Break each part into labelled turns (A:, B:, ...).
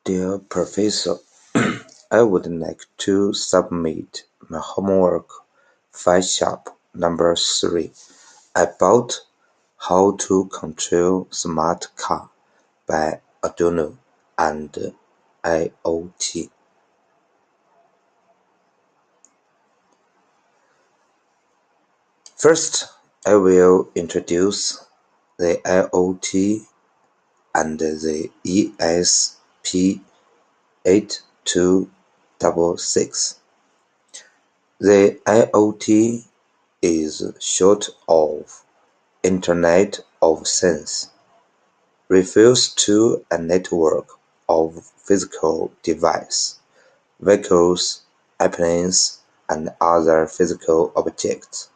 A: Dear Professor, I would like to submit my homework file sharp number 3 about how to control smart car by Arduino and IoT. First, I will introduce the IoT and the ESP8266. The IoT is short of Internet of Things, refers to a network of physical devices, vehicles, airplanes, and other physical objects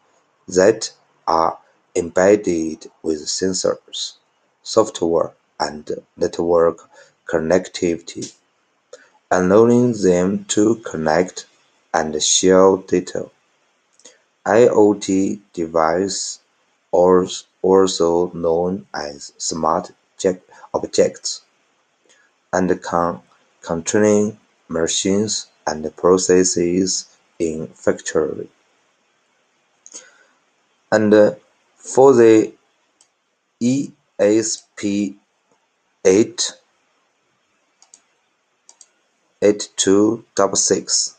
A: that are embedded with sensors, software, and network connectivity, allowing them to connect and share data. IoT devices, also known as smart objects, and can control machines and processes in factory. And for the ESP8266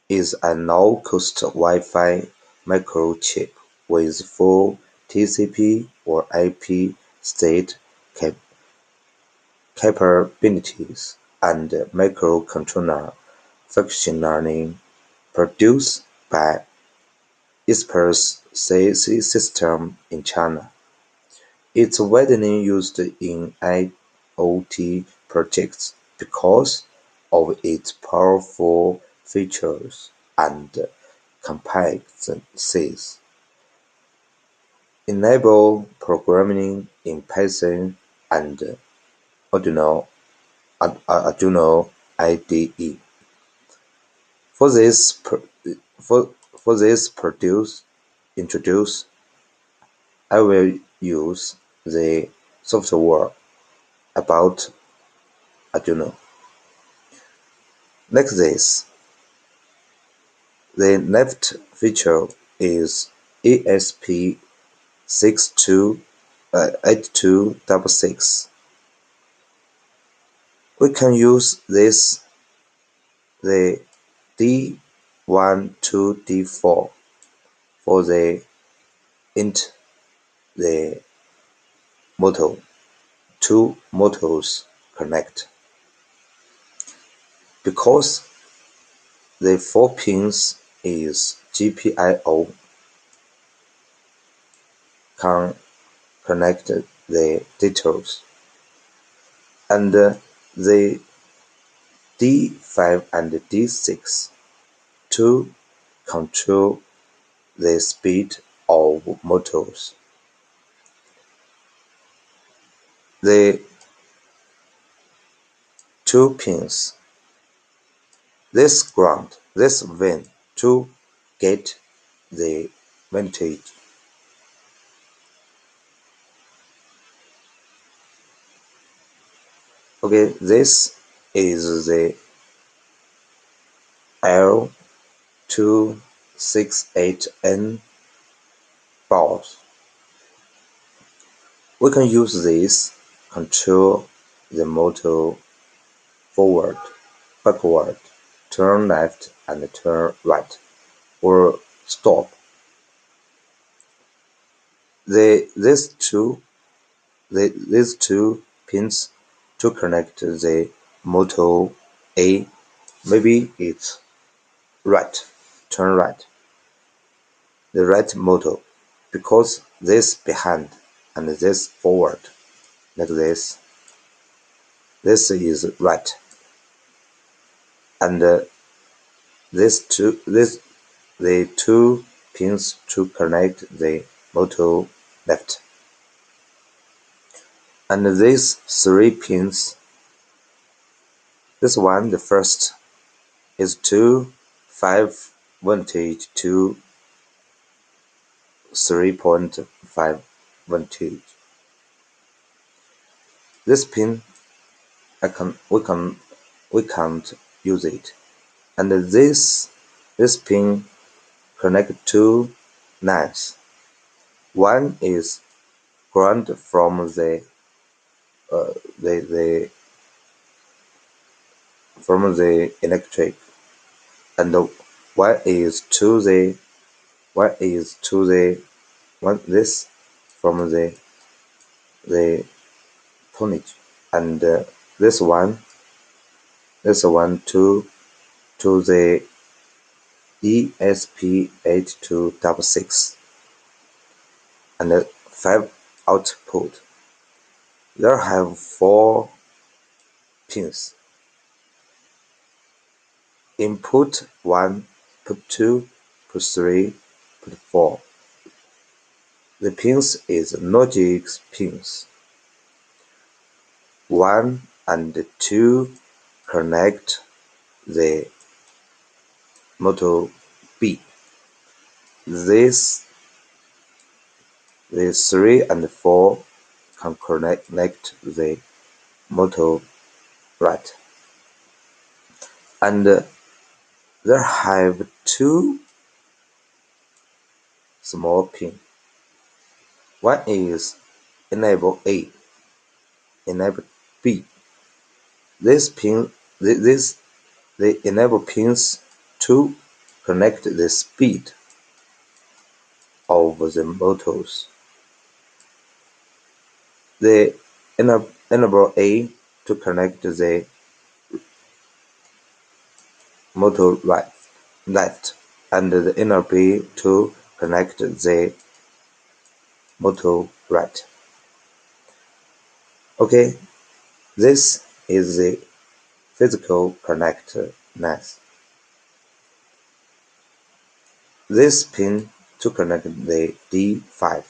A: is a low-cost Wi-Fi microchip with full TCP or IP state capabilities and microcontroller functioning produced by Express CC System in China. It's widely used in IoT projects because of its powerful features and competencies. Enable programming in Python and Arduino IDE. For this introduce, I will use the software about Arduino. Like this, the left feature is ESP8266. We can use this the D1 to D4 for the int the motor. Two motors connect. Because the 4 pins is GPIO, can connect the details, and the D5 and D6 to control the speed of motors. The 2 pins, this ground, this VIN to get the voltage. Okay, this is the L268N board. We can use this control the motor forward, backward, turn left and turn right, or stop. These two pins to connect the motor A, maybe it's right, turn right, the right motor, because this behind and this forward, like this. This is right, and the two pins to connect the motor left, and these 3 pins. This one, the first, is to 5 voltage to 3.5 voltage. This pin we can't use it. And this pin connect two lines. One is ground from the electric, and one is to the one is to the one this from the tonnage, and this one to the ESP8266, and 5 output. There have 4 pins. Input 1, put 2, put 3, put 4. The pins is logic pins. 1 and 2 connect the motor B. The 3 and 4 can connect the motor right. And there have 2 small pins. One is enable A, enable B. This pin, the enable pins to connect the speed of the motors. The enable A to connect the motor left, and the enable B to connect the motor right. Okay, this is the physical connectedness. This pin to connect the D5,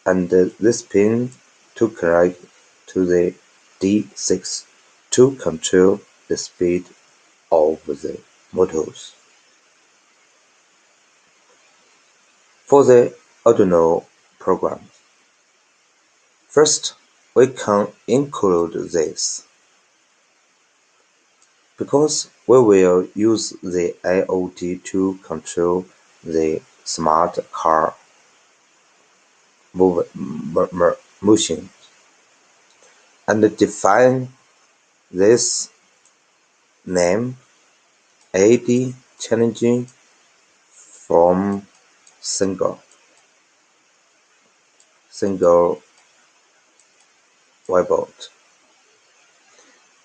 A: and this pin to connect to the D6 to control the speed of the motors. For the Arduino program, first we can include this, because we will use the IoT to control the smart car motion, and define this name AD changing from single variable,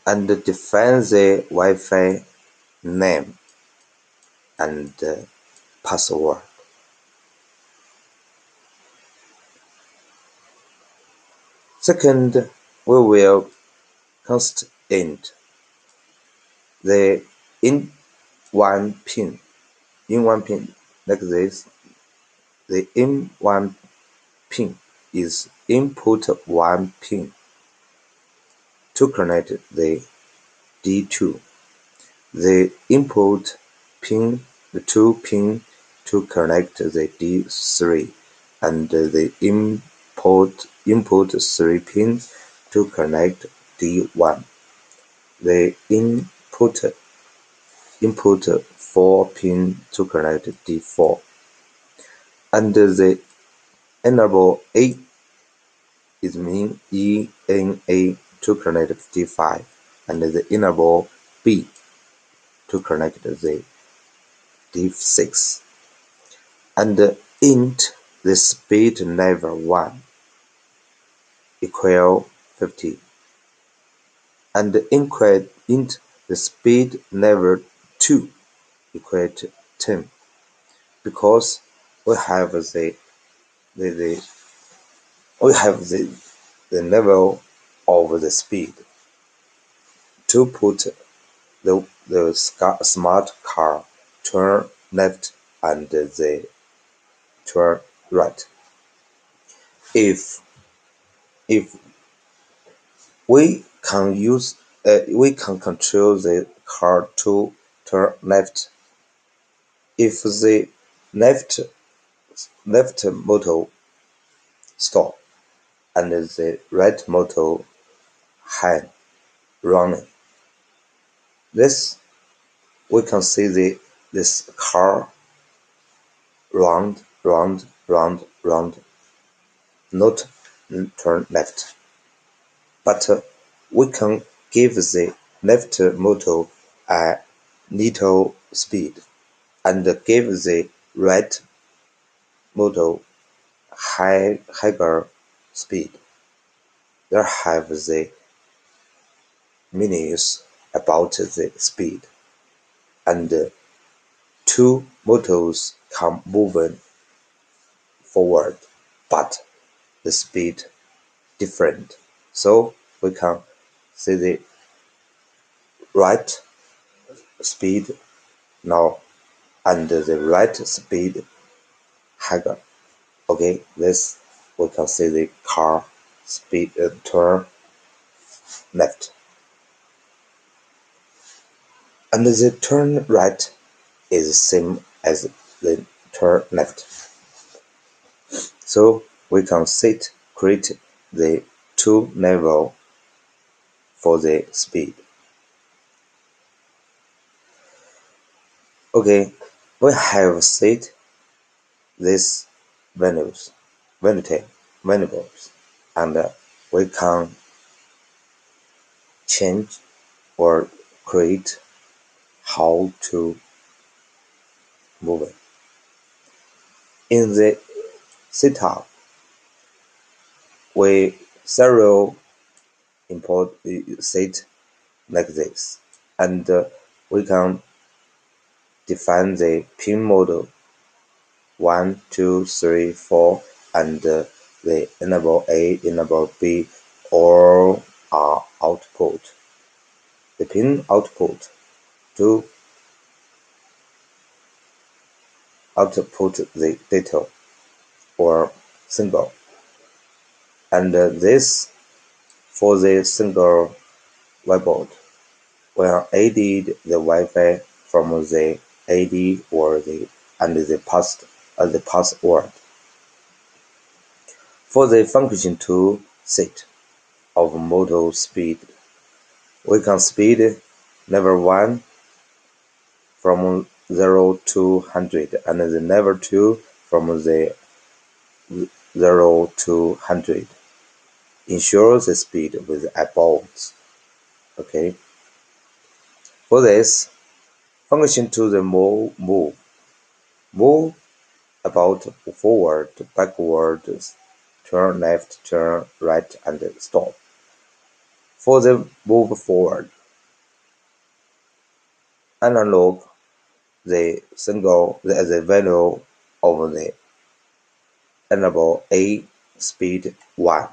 A: and define the Wi-Fi name and password. Second, we will constrain the in one pin like this. The in one pin is input 1 pin to connect the D2. The input pin, the 2 pin to connect the D3, and the input 3 pin to connect D1. The input 4 pin to connect D4, and the enable A is mean ENA to connect D5, and the enable B to connect the D6, and int the speed level 1 equal 50, and int the speed level 2 equal to 10, because we have the level of the speed to put the smart car turn left and the turn right. If we can control the car to turn left, if the left motor stop and the right motor hang, running. This we can see this car round, round, round, round, not turn left. But we can give the left motor a little speed and give the right motor higher speed. There have the meanings about the speed, and two motors can move forward, but the speed different. So we can see the right speed now and the right speed higher. Okay, this we can see the car speed turn left, and the turn right is same as the turn left. So we can create the two level for the speed. Okay, we have set these values, variables, and we can change or create how to move it. In the setup, we serial import set like this, and we can define the pin model 1, 2, 3, 4, and the enable A, enable B, all are output. The pin output to output the data or symbol, and this for the single whiteboard. When added the Wi-Fi from the AD or the password. For the function to set of motor speed, we can speed level 1 from 0 to 100 and the level 2 from the 0 to 100. Ensure the speed with a bounce. Okay. For this function to the move about forward, backward, turn left, turn right, and stop. For the move forward, analog the value of the enable A speed 1.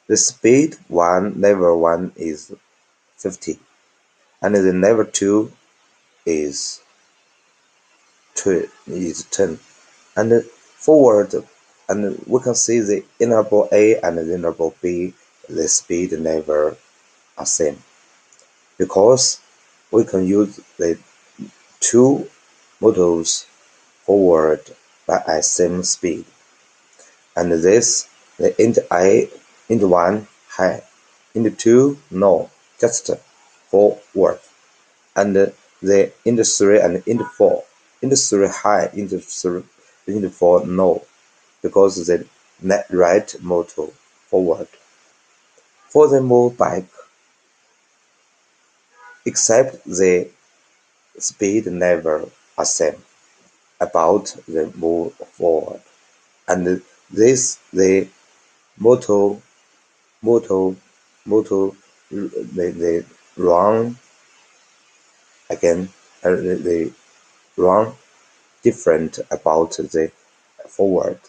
A: The speed 1 level 1 is 50, and the level 2 is 10. And forward, and we can see the enable A and the enable B, the speed level are same, because we can use the two motors forward by a same speed. And this, the int 1 high, int 2 no, just forward. And the int 3 and int 4, int 3 high, int 4 no, because the right motor forward. For the move back, except the speed level are same about the move forward, and this the motor motor motor they run again, they run different about the forward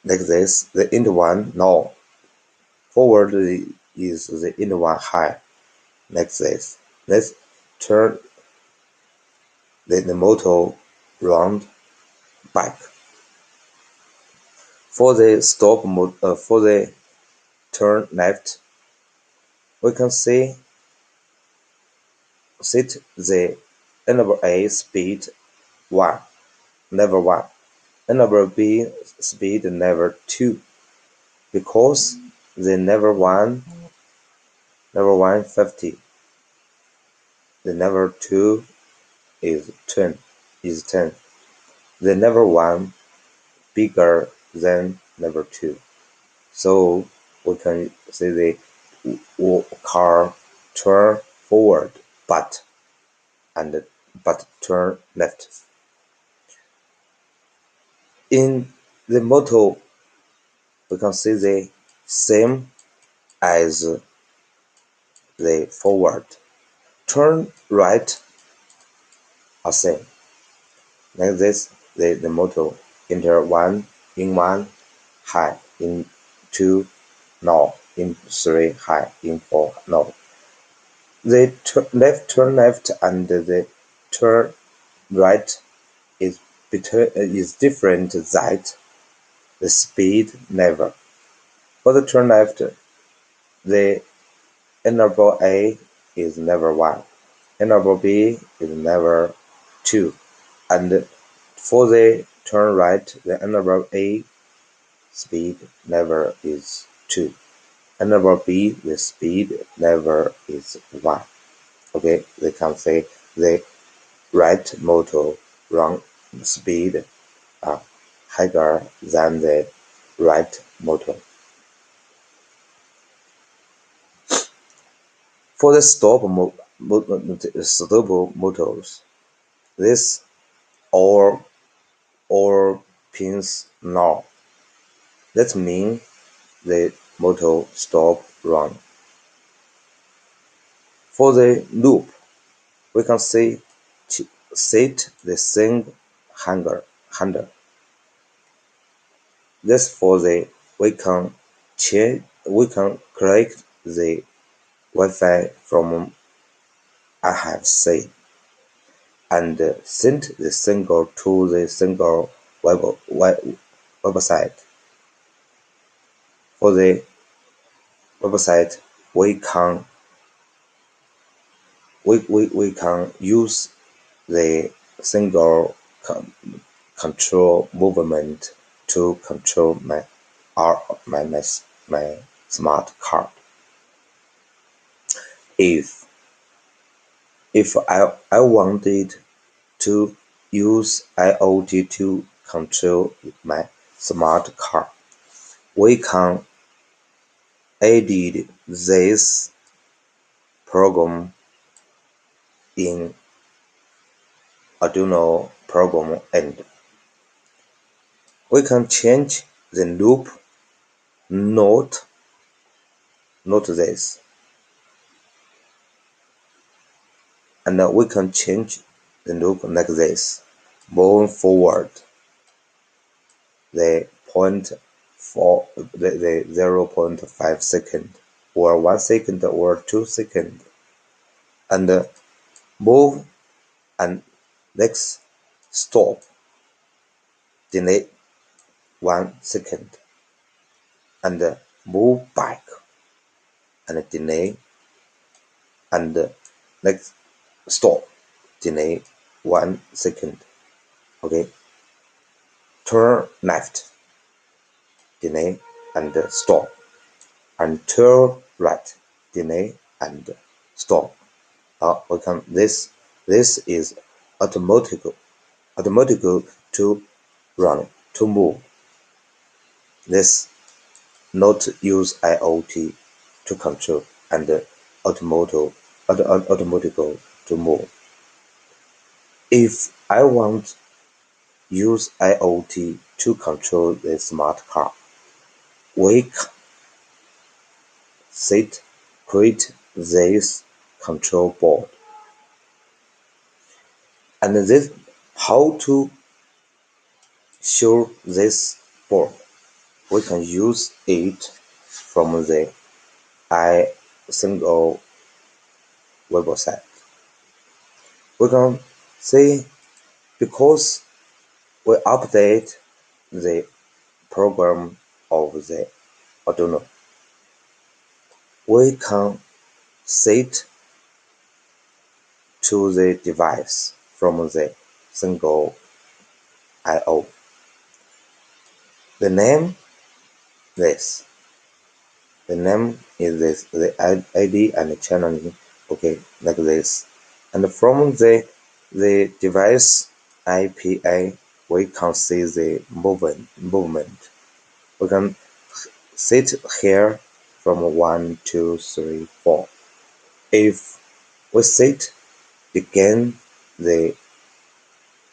A: like this. The int 1 no, forward is the int 1 high like this. Let's turn the motor round back. For the stop mode, for the turn left, we can set the enable A speed 1, level 1, enable B speed level 2, because the level 1 Number 1, 50. The number 2 is 10. The number 1 bigger than number 2. So we can say the car turn forward but turn left. In the motto we can see the same as the forward. Turn right are same. Like this, the motto enter 1 in 1 high, in 2 no, in 3 high, in 4 no. The turn left and the turn right is different that the speed never. For the turn left, the interval A is never 1, interval B is never 2, and for the turn right, the interval A speed never is 2. Interval B, the speed never is 1. Okay, they can say the right motor run speed higher than the right motor. For the stop motors, this all pins now. That means the motor stop run. For the loop, we can say set the same handle. This for the we can click the Wi-Fi from I have said and send the signal to the single website. For the website, we can use the single control movement to control my smart card. If I wanted to use IoT to control my smart car, we can edit this program in Arduino program and we can change the loop, not this, and we can change the loop like this. Moving forward, the point for the 0.5 second or 1 second or 2 second, and move and next stop, delay 1 second, and move back and delay, and next stop, delay 1 second. Okay, turn left, delay and stop, and turn right, delay and stop. We can this is automatic to run, to move. This not use IoT to control and automatic to move. If I want use IoT to control the smart car, we create this control board. And this how to show this board. We can use it from the single website. We can see because we update the program of the Arduino, we can set to the device from the single I/O. The name this. The name is this, the ID and the channel name, okay, like this. And from the device IPA, we can see the movement. We can sit here from 1, 2, 3, 4. If we sit again, the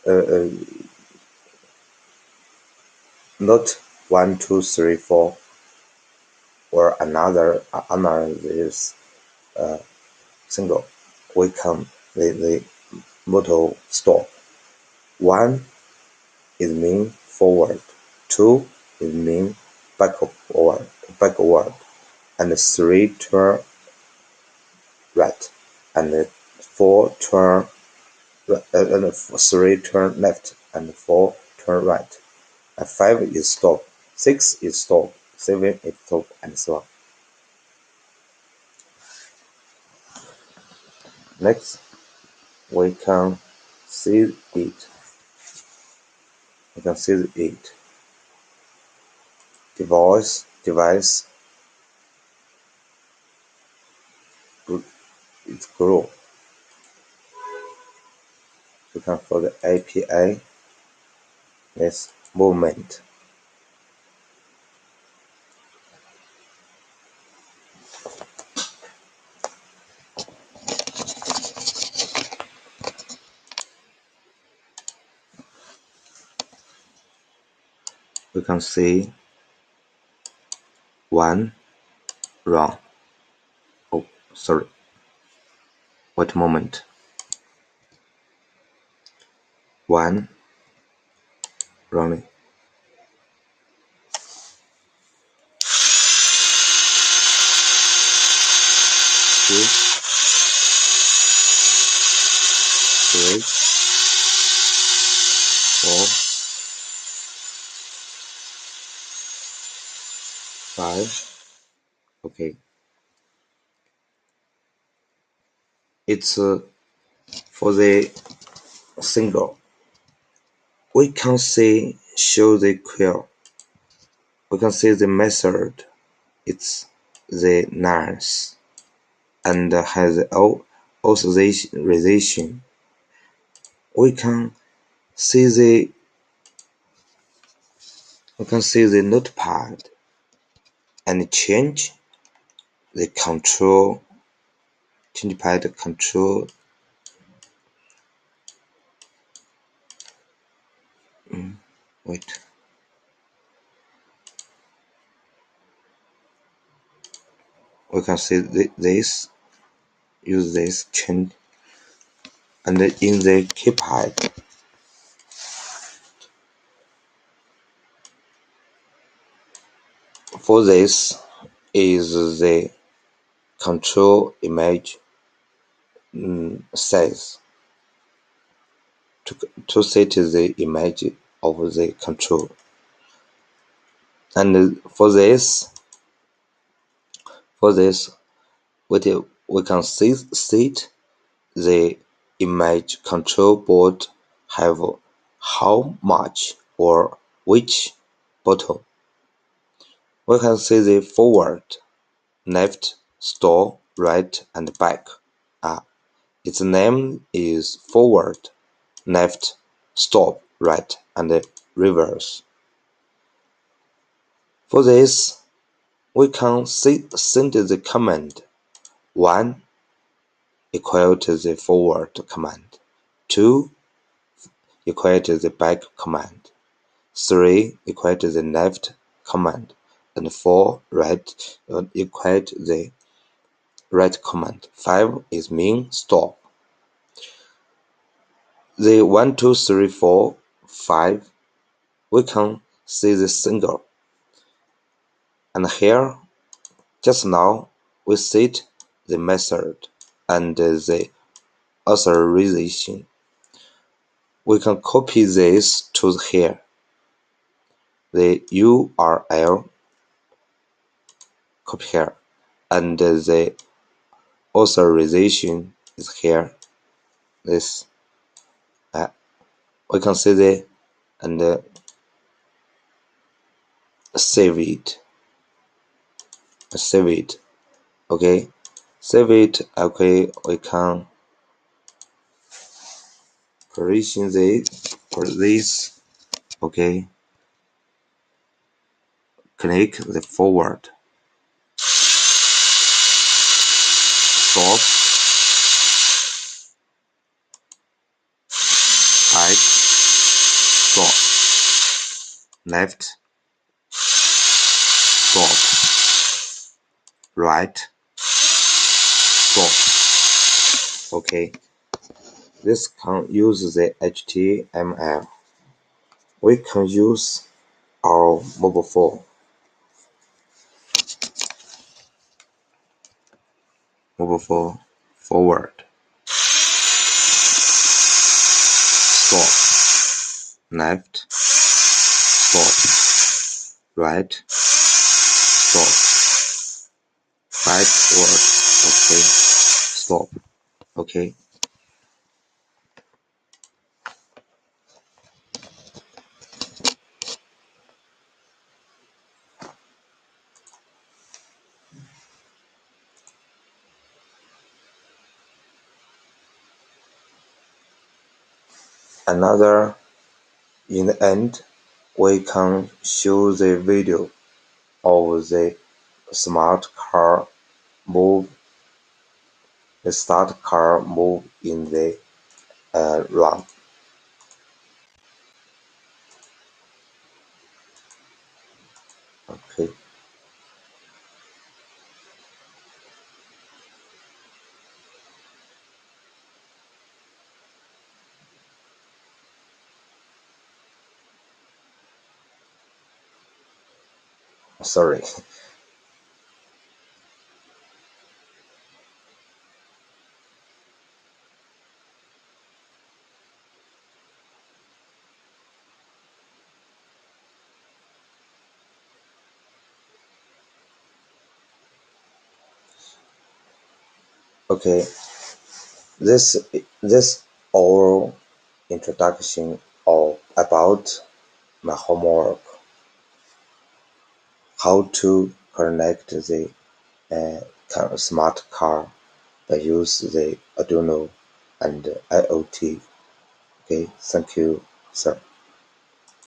A: uh, not 1, 2, 3, 4, or another this single, we can the motor stop. 1 is mean forward, 2 is mean backward, and 3 turn right, and 4 turn and 3 turn left, and 4 turn right, and 5 is stop, 6 is stop, 7 is stop, and so on. Next, we can see it. We can see it. Device it grow. We can for the API this movement. We can see 1 run. Oh, sorry. Wait a moment. 1 running. 2, 3, 4, 5. Okay. It's for the single. We can see show the queue. We can see the method. It's the nice and has authorization. We can see the notepad and change the control. Change pad control. Wait. We can see this. Use this change, and in the keypad. For this is the control image size to set the image of the control. And for this we can set the image control board have how much or which button. We can see the forward, left, store, right, and back. Its name is forward, left, stop, right, and reverse. For this, we can send the command 1 equal to the forward command, 2 equal to the back command, 3 equal to the left command, and 4 right equal to the right command. 5 is mean stop. The 1, 2, 3, 4, 5, we can see the single. And here, just now, we set the method and the authorization. We can copy this to here. The URL, copy here, and the authorization is here. This, we can see the and save it. save it. Okay, save it. Okay, we can position this. Okay, click the forward, stop, right, stop, left, stop, right, stop. Okay, this can use the HTML. We can use our mobile phone. Mobile phone forward, stop, left, stop, right, stop, backward. Okay, stop. Okay, another. In the end, we can show the video of the smart car move, the start car move in the run. Okay, sorry. Okay, this oral introduction of about my homework, how to connect the smart car by use the Arduino and IoT. Okay, thank you, sir.